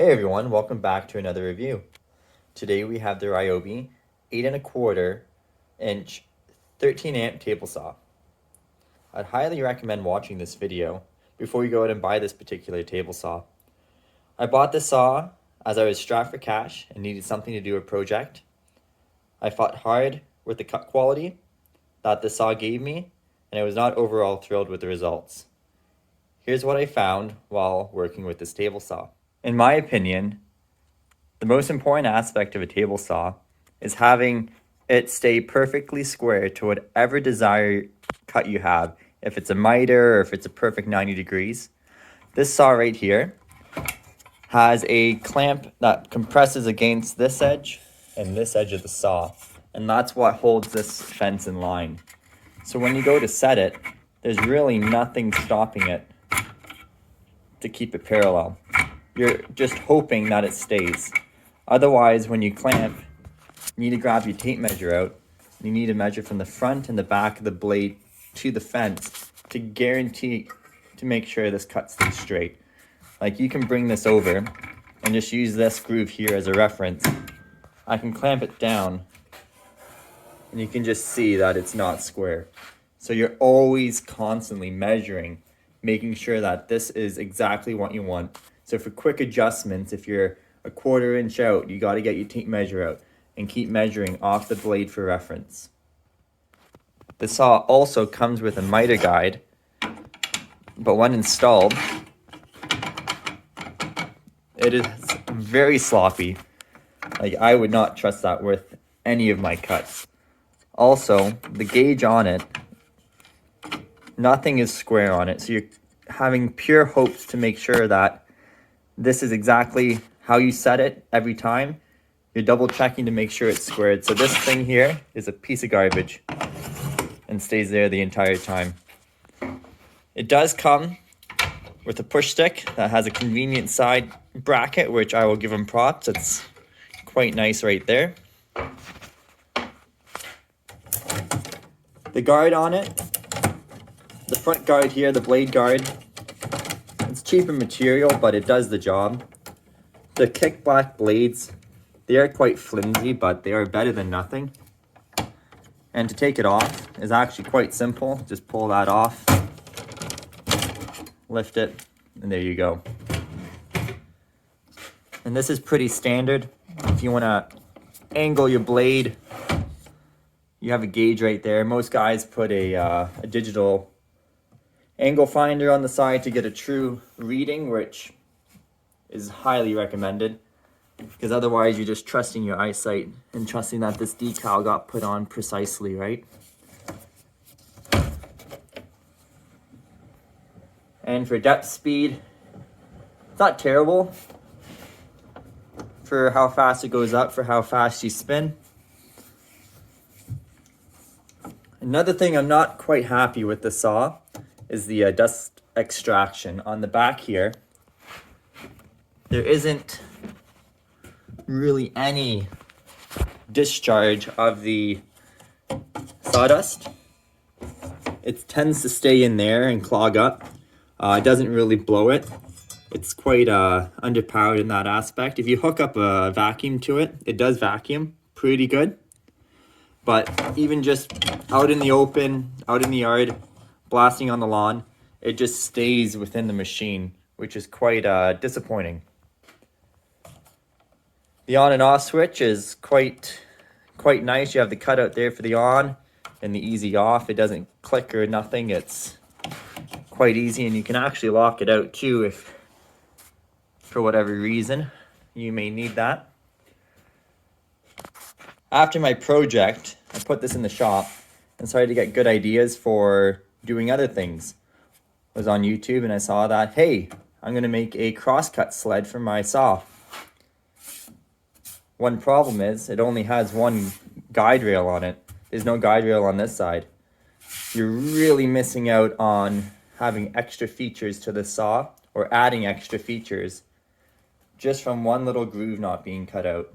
Hey everyone, welcome back to another review. Today we have the RYOBI 8¼ inch 13 amp table saw. I'd highly recommend watching this video before you go out and buy this particular table saw. I bought this saw as I was strapped for cash and needed something to do a project. I fought hard with the cut quality that the saw gave me, and I was not overall thrilled with the results. Here's what I found while working with this table saw. In my opinion, the most important aspect of a table saw is having it stay perfectly square to whatever desired cut you have. If it's a miter or if it's a perfect 90 degrees. This saw right here has a clamp that compresses against this edge and this edge of the saw. And that's what holds this fence in line. So when you go to set it, there's really nothing stopping it to keep it parallel. You're just hoping that it stays. Otherwise, when you clamp, you need to grab your tape measure out. You need to measure from the front and the back of the blade to the fence to guarantee to make sure this cut stays straight. Like, you can bring this over and just use this groove here as a reference. I can clamp it down and you can just see that it's not square. So you're always constantly measuring, making sure that this is exactly what you want. So for quick adjustments, if you're a 1/4 inch out, you got to get your tape measure out and keep measuring off the blade for reference. The saw also comes with a miter guide, but when installed, it is very sloppy. Like, I would not trust that with any of my cuts. Also, the gauge on it, nothing is square on it, so you're having pure hopes to make sure that this is exactly how you set it every time. You're double checking to make sure it's squared. So this thing here is a piece of garbage and stays there the entire time. It does come with a push stick that has a convenient side bracket, which I will give them props. It's quite nice right there. The guard on it, the front guard here, the blade guard, it's cheaper material, but it does the job. The kickback blades, they are quite flimsy, but they are better than nothing. And to take it off is actually quite simple. Just pull that off, lift it, and there you go. And this is pretty standard. If you want to angle your blade, you have a gauge right there. Most guys put a digital angle finder on the side to get a true reading, which is highly recommended, because otherwise you're just trusting your eyesight and trusting that this decal got put on precisely right. And for depth speed, it's not terrible for how fast it goes up, for how fast you spin. Another thing I'm not quite happy with the saw is the dust extraction. On the back here, there isn't really any discharge of the sawdust. It tends to stay in there and clog up. It doesn't really blow it. It's quite underpowered in that aspect. If you hook up a vacuum to it, it does vacuum pretty good. But even just out in the open, out in the yard, blasting on the lawn, it just stays within the machine, which is quite disappointing. The on and off switch is quite nice. You have the cutout there for the on and the easy off. It doesn't click or nothing. It's quite easy, and you can actually lock it out too if for whatever reason you may need that. After my project, I put this in the shop and started to get good ideas for doing other things. I was on YouTube and I saw that, hey, I'm going to make a crosscut sled for my saw. One problem is it only has one guide rail on it. There's no guide rail on this side. You're really missing out on having extra features to the saw, or adding extra features, just from one little groove not being cut out.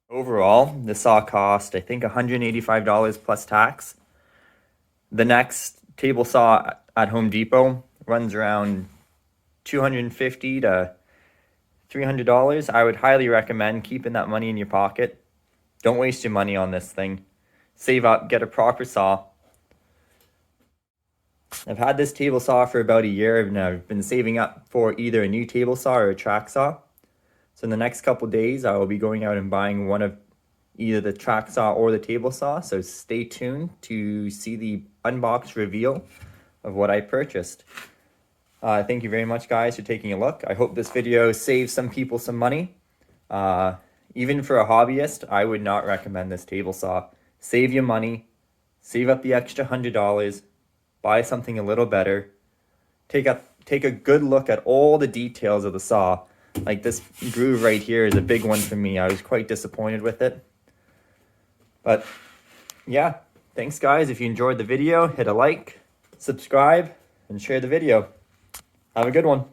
Overall, the saw cost, I think, $185 plus tax. The next table saw at Home Depot runs around $250 to $300, I would highly recommend keeping that money in your pocket. Don't waste your money on this thing. Save up, get a proper saw. I've had this table saw for about a year and I've been saving up for either a new table saw or a track saw. So in the next couple days, I will be going out and buying one of either the track saw or the table saw. So stay tuned to see the unboxed reveal of what I purchased. Thank you very much, guys, for taking a look. I hope this video saves some people some money. Even for a hobbyist, I would not recommend this table saw. Save your money, save up the extra $100, buy something a little better. Take a good look at all the details of the saw. Like this groove right here is a big one for me. I was quite disappointed with it. But yeah, thanks guys. If you enjoyed the video, hit a like, subscribe, and share the video. Have a good one.